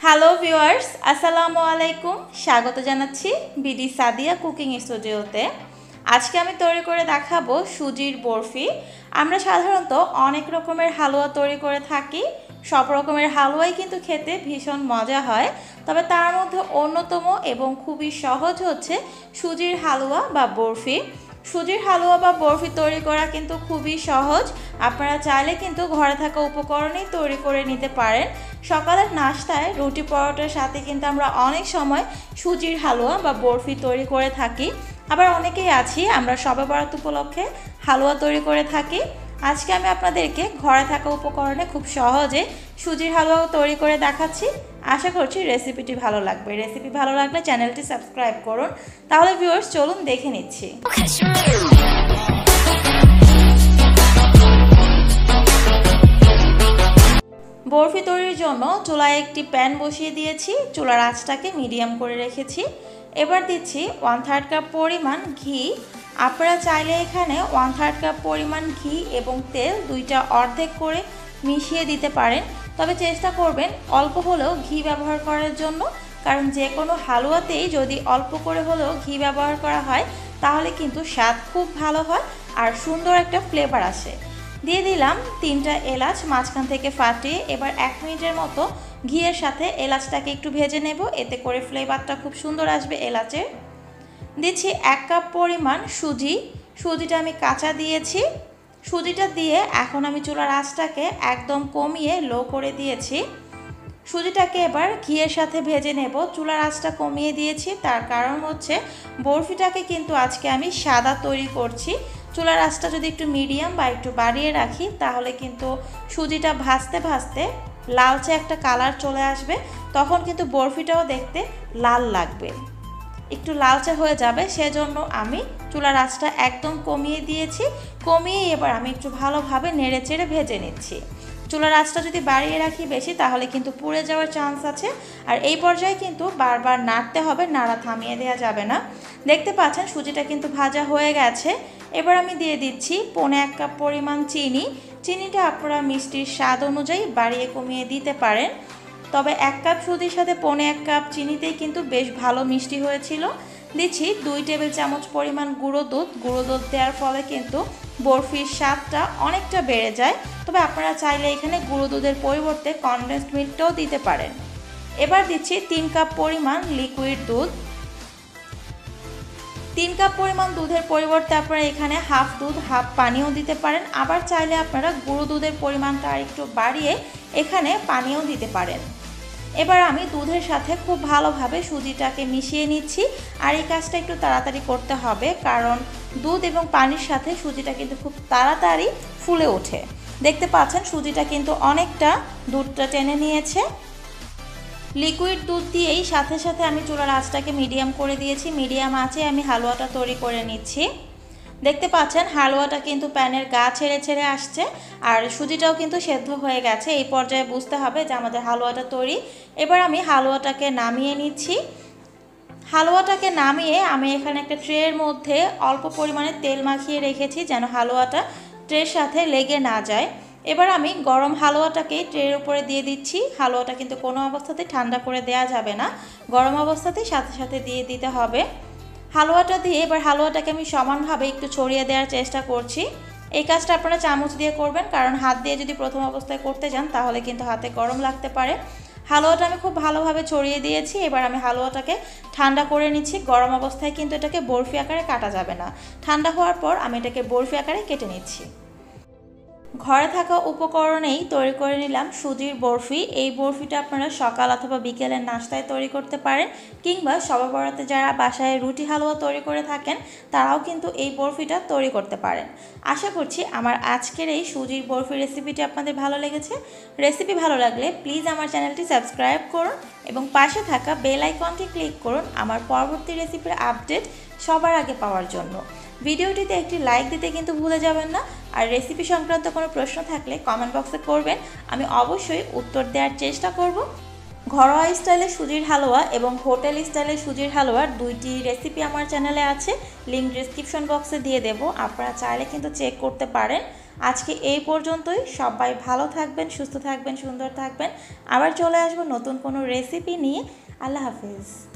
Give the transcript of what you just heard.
Hello viewers, আসসালামু আলাইকুম। স্বাগত জানাচ্ছি বিডি সাদিয়া কুকিং স্টুডিওতে। আজকে আমি তৈরি করে দেখাবো সুজির বরফি। আমরা সাধারণত অনেক রকমের হালুয়া তৈরি করে থাকি। সব রকমের হালুয়াই কিন্তু খেতে ভীষণ মজা হয়, তবে তার মধ্যে অন্যতম এবং খুবই সহজ হচ্ছে সুজির হালুয়া বা বরফি। সুজির হালুয়া বা বরফি তৈরি করা কিন্তু খুবই সহজ। আপনারা চাইলে কিন্তু ঘরে থাকা উপকরণেই তৈরি করে নিতে পারেন। সকালের নাস্তায় রুটি পরোটার সাথে কিন্তু আমরা অনেক সময় সুজির হালুয়া বা বরফি তৈরি করে থাকি। আবার অনেকেই আছি আমরা শবে বরাত উপলক্ষে হালুয়া তৈরি করে থাকি। আজকে আমি আপনাদেরকে ঘরে থাকা উপকরণে খুব সহজে সুজির হালুয়া তৈরি করে দেখাচ্ছি। আশা করছি রেসিপিটি ভালো লাগবে। রেসিপি ভালো লাগলে চ্যানেলটি সাবস্ক্রাইব করুন। তাহলে ভিউয়ার্স চলুন দেখে নিচ্ছি। বরফি তৈরির জন্য চুলায় একটি প্যান বসিয়ে দিয়েছি। চুলার আঁচটাকে মিডিয়াম করে রেখেছি। এবার দিচ্ছি 1/3 কাপ পরিমাণ ঘি। আপনারা চাইলে এখানে 1/3 কাপ পরিমাণ ঘি এবং তেল দুইটা অর্ধেক করে মিশিয়ে দিতে পারেন, তবে চেষ্টা করবেন অল্প হলেও ঘি ব্যবহার করার জন্য, কারণ যে কোনো হালুয়াতেই যদি অল্প করে হলেও ঘি ব্যবহার করা হয় তাহলে কিন্তু স্বাদ খুব ভালো হয় আর সুন্দর একটা ফ্লেভার আসে। দিয়ে দিলাম 3টা এলাচ মাঝখান থেকে ফাটিয়ে। এবার 1 মিনিটের মতো ঘিয়ের সাথে এলাচটাকে একটু ভেজে নেব, এতে করে ফ্লেভারটা খুব সুন্দর আসবে এলাচের। দিচ্ছি 1 কাপ পরিমাণ সুজি। সুজিটা আমি কাঁচা দিয়েছি। সুজিটা দিয়ে এখন আমি চুলার আঁচটাকে একদম কমিয়ে লো করে দিয়েছি। সুজিটাকে এবার ঘিয়ের সাথে ভেজে নেব। চুলার আঁচটা কমিয়ে দিয়েছি, তার কারণ হচ্ছে বরফিটাকে কিন্তু আজকে আমি সাদা তৈরি করছি। চুলার আঁচটা যদি একটু মিডিয়াম বা একটু বাড়িয়ে রাখি তাহলে কিন্তু সুজিটা ভাজতে ভাজতে লালচে একটা কালার চলে আসবে, তখন কিন্তু বরফিটাও দেখতে লাল লাগবে, একটু লালচে হয়ে যাবে। সেজন্য আমি চুলার আঁচটা একদম কমিয়ে দিয়েছি। কমিয়ে এবার আমি একটু ভালোভাবে নেড়ে চেড়ে ভেজে নিচ্ছি। চুলার আঁচটা যদি বাড়িয়ে রাখি বেশি তাহলে কিন্তু পুড়ে যাওয়ার চান্স আছে। আর এই পর্যায়ে কিন্তু বারবার নাড়তে হবে, নাড়া থামিয়ে দেওয়া যাবে না। দেখতে পাচ্ছেন সুজিটা কিন্তু ভাজা হয়ে গেছে। এবার আমি দিয়ে দিচ্ছি 1/4 কাপ পরিমাণ চিনি। চিনিটা আপনারা মিষ্টির স্বাদ অনুযায়ী বাড়িয়ে কমিয়ে দিতে পারেন, তবে 1 কাপ সুজির সাথে 1/4 কাপ চিনিতেই কিন্তু বেশ ভালো মিষ্টি হয়েছিল। দিচ্ছি 2 টেবিল চামচ পরিমাণ গুঁড়ো দুধ। গুঁড়ো দুধ দেওয়ার ফলে কিন্তু বরফির স্বাদটা অনেকটা বেড়ে যায়, তবে আপনারা চাইলে এখানে গুঁড়ো দুধের পরিবর্তে কনডেন্সড মিল্কটাও দিতে পারেন। এবার দিচ্ছি 3 কাপ পরিমাণ লিকুইড দুধ। 3 কাপ পরিমাণ দুধের পরিবর্তে আপনারা এখানে হাফ দুধ হাফ পানিও দিতে পারেন। আবার চাইলে আপনারা গুঁড়ো দুধের পরিমাণটা আর একটু বাড়িয়ে এখানে পানিও দিতে পারেন। এবার আমি দুধের সাথে খুব ভালোভাবে সুজিটাকে মিশিয়ে নিচ্ছি। আর এই কাজটা একটু তাড়াতাড়ি করতে হবে, কারণ দুধ এবং পানির সাথে সুজিটা কিন্তু খুব তাড়াতাড়ি ফুলে ওঠে। দেখতে পাচ্ছেন সুজিটা কিন্তু অনেকটা দুধটা টেনে নিয়েছে। লিকুইড দুধ দিয়েই সাথে সাথে আমি চুলার আঁচটাকে মিডিয়াম করে দিয়েছি। মিডিয়াম আঁচে আমি হালুয়াটা তৈরি করে নিচ্ছি। দেখতে পাচ্ছেন হালুয়াটা কিন্তু প্যানের গা ছেড়ে ছেড়ে আসছে আর সুজিটাও কিন্তু সেদ্ধ হয়ে গেছে। এই পর্যায়ে বুঝতে হবে যে আমাদের হালুয়াটা তৈরি। এবার আমি হালুয়াটাকে নামিয়ে নিচ্ছি। হালুয়াটাকে নামিয়ে আমি এখানে একটা ট্রের মধ্যে অল্প পরিমাণে তেল মাখিয়ে রেখেছি যেন হালুয়াটা ট্রের সাথে লেগে না যায়। এবার আমি গরম হালুয়াটাকে ট্রের উপরে দিয়ে দিচ্ছি। হালুয়াটা কিন্তু কোনো অবস্থাতেই ঠান্ডা করে দেওয়া যাবে না, গরম অবস্থাতেই সাথে সাথে দিয়ে দিতে হবে। হালুয়াটা দিয়ে এবার হালুয়াটাকে আমি সমানভাবে একটু ছড়িয়ে দেওয়ার চেষ্টা করছি। এই কাজটা আপনারা চামচ দিয়ে করবেন, কারণ হাত দিয়ে যদি প্রথম অবস্থায় করতে যান তাহলে কিন্তু হাতে গরম লাগতে পারে। হালুয়াটা আমি খুব ভালোভাবে ছড়িয়ে দিয়েছি। এবার আমি হালুয়াটাকে ঠান্ডা করে নিচ্ছি। গরম অবস্থায় কিন্তু এটাকে বরফি আকারে কাটা যাবে না। ঠান্ডা হওয়ার পর আমি এটাকে বরফি আকারে কেটে নিচ্ছি। ঘরে থাকা উপকরণেই তৈরি করে নিলাম সুজির বরফি। এই বরফিটা আপনারা সকাল অথবা বিকেলের নাস্তায় তৈরি করতে পারেন, কিংবা শবে বরাতে যারা বাসায় রুটি হালুয়া তৈরি করে থাকেন তারাও কিন্তু এই বরফিটা তৈরি করতে পারেন। আশা করছি আমার আজকের এই সুজির বরফি রেসিপিটি আপনাদের ভালো লেগেছে। রেসিপি ভালো লাগলে প্লিজ আমার চ্যানেলটি সাবস্ক্রাইব করুন এবং পাশে থাকা বেল আইকনটি ক্লিক করুন আমার পরবর্তী রেসিপির আপডেট সবার আগে পাওয়ার জন্য। ভিডিওটিতে একটি লাইক দিতে কিন্তু ভুলে যাবেন না। আর রেসিপি সংক্রান্ত কোনো প্রশ্ন থাকলে কমেন্ট বক্সে করবেন, আমি অবশ্যই উত্তর দেওয়ার চেষ্টা করব। ঘরোয়া স্টাইলে সুজির হালুয়া এবং হোটেল স্টাইলে সুজির হালুয়ার দুইটি রেসিপি আমার চ্যানেলে আছে, লিঙ্ক ডিসক্রিপশন বক্সে দিয়ে দেব, আপনারা চাইলে কিন্তু চেক করতে পারেন। আজকে এই পর্যন্তই। সবাই ভালো থাকবেন, সুস্থ থাকবেন, সুন্দর থাকবেন। আবার চলে আসবো নতুন কোনো রেসিপি নিয়ে। আল্লাহ হাফিজ।